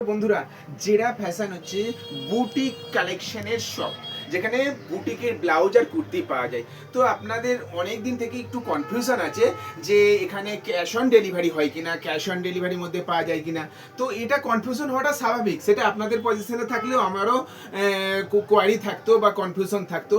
বন্ধুরা, জেরা ফ্যাশন হচ্ছে বুটিক কালেকশনের শপ, যেখানে বুটিকের ব্লাউজ আর কুর্তি পাওয়া যায়। তো আপনাদের অনেক দিন থেকে একটু কনফিউশন আছে যে এখানে ক্যাশ অন ডেলিভারি হয় কিনা, ক্যাশ অন ডেলিভারির মধ্যে পাওয়া যায় কিনা। তো এটা কনফিউশন হওয়াটা স্বাভাবিক, সেটা আপনাদের পজিশনে থাকলেও আমারও কোয়ারি থাকতো বা কনফিউশন থাকতো।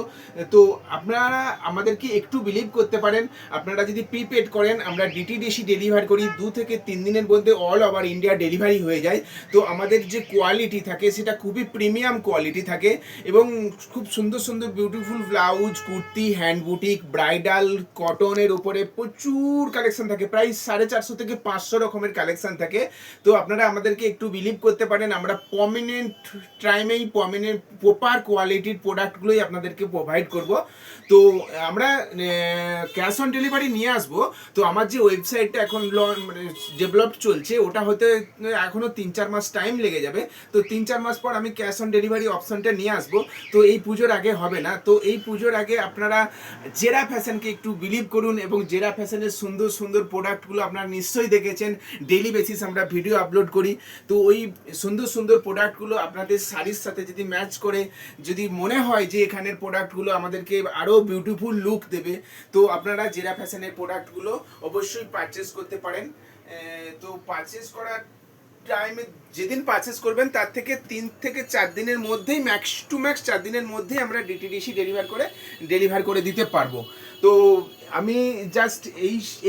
তো আপনারা আমাদেরকে একটু বিলিভ করতে পারেন, আপনারা যদি প্রিপেড করেন আমরা ডিটিডিসি ডেলিভার করি, 2 থেকে 3 দিনের মধ্যে অল ওভার ইন্ডিয়া ডেলিভারি হয়ে যায়। তো আমাদের যে কোয়ালিটি থাকে সেটা খুবই প্রিমিয়াম কোয়ালিটি থাকে এবং খুব সুন্দর সুন্দর beautiful blouse, kurti, hand boutique, bridal, কটনের উপরে প্রচুর কালেকশন থাকে, প্রায় 450 থেকে 500 রকমের কালেকশন থাকে। তো আপনারা আমাদেরকে একটু বিলিভ করতে পারেন, আমরা প্রমিনেন্ট টাইমেই প্রপার কোয়ালিটির প্রোডাক্টগুলোই আপনাদেরকে প্রোভাইড করব। তো আমরা ক্যাশ অন ডেলিভারি নিয়ে আসবো। তো আমার যে ওয়েবসাইটটা এখন ডেভেলপ চলছে, ওটা হতে এখনো 3-4 মাস টাইম লেগে যাবে। তো 3-4 মাস পর আমি ক্যাশ অন ডেলিভারি অপশনটা নিয়ে আসবো। তো এই পুজোর আগে হবে না। তো এই পুজোর আগে আপনারা জেরা ফ্যাশনকে একটু বিলিভ করুন এবং জেরা ফ্যাশনের সুন্দর সুন্দর প্রোডাক্টগুলো আপনারা নিশ্চয়ই দেখেছেন, ডেইলি বেসিস আমরা ভিডিও আপলোড করি। তো ওই সুন্দর সুন্দর প্রোডাক্টগুলো আপনাদের শাড়ির সাথে যদি ম্যাচ করে, যদি মনে হয় যে এখানের প্রোডাক্টগুলো আমাদেরকে আরও বিউটিফুল লুক দেবে, তো আপনারা জেরা ফ্যাশনের প্রোডাক্টগুলো অবশ্যই পারচেস করতে পারেন। তো পারচেস করার টাইমে, যেদিন পারচেস করবেন তার থেকে 3 থেকে 4 দিনের মধ্যেই, ম্যাক্স টু ম্যাক্স 4 দিনের মধ্যেই আমরা ডিটিডিসি ডেলিভার করে দিতে পারবো। তো আমি জাস্ট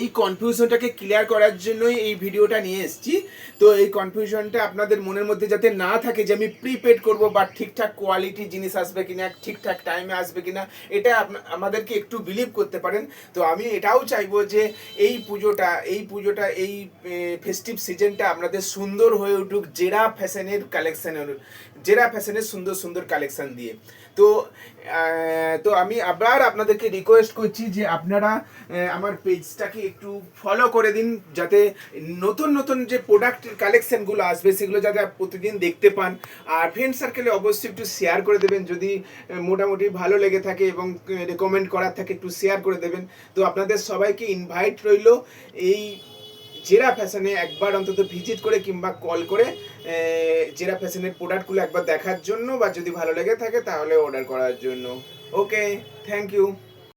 এই কনফিউশনটাকে ক্লিয়ার করার জন্যই এই ভিডিওটা নিয়ে এসেছি। তো এই কনফিউশনটা আপনাদের মনের মধ্যে যাতে না থাকে যে আমি প্রিপেড করব বা ঠিকঠাক কোয়ালিটি জিনিস আসবে কিনা, ঠিকঠাক টাইমে আসবে কিনা, এটা আমাদেরকে একটু বিলিভ করতে পারেন। তো আমি এটাও চাইবো যে এই পুজোটা এই ফেস্টিভ সিজনটা আপনাদের সুন্দর হয়ে উঠুক জেরা ফ্যাশনের সুন্দর সুন্দর কালেকশন দিয়ে। তো আমি আবার আপনাদেরকে রিকোয়েস্ট করছি যে আপনারা আমার পেজটাকে একটু ফলো করে দিন, যাতে নতুন নতুন যে প্রোডাক্ট কালেকশনগুলো আসবে সেগুলো যাতে প্রতিদিন দেখতে পান। আর ফ্রেন্ড সার্কেলে অবশ্যই একটু শেয়ার করে দেবেন যদি মোটামুটি ভালো লেগে থাকে, এবং রেকমেন্ড করার থাকে একটু শেয়ার করে দেবেন। তো আপনাদের সবাইকে ইনভাইট রইল এই জেরা ফ্যাশনে একবার অন্তত ভিজিট করে কিংবা কল করে জেরা ফ্যাশনের প্রোডাক্টগুলো একবার দেখার জন্য, বা যদি ভালো লেগে থাকে তাহলে অর্ডার করার জন্য। ওকে, থ্যাংক ইউ।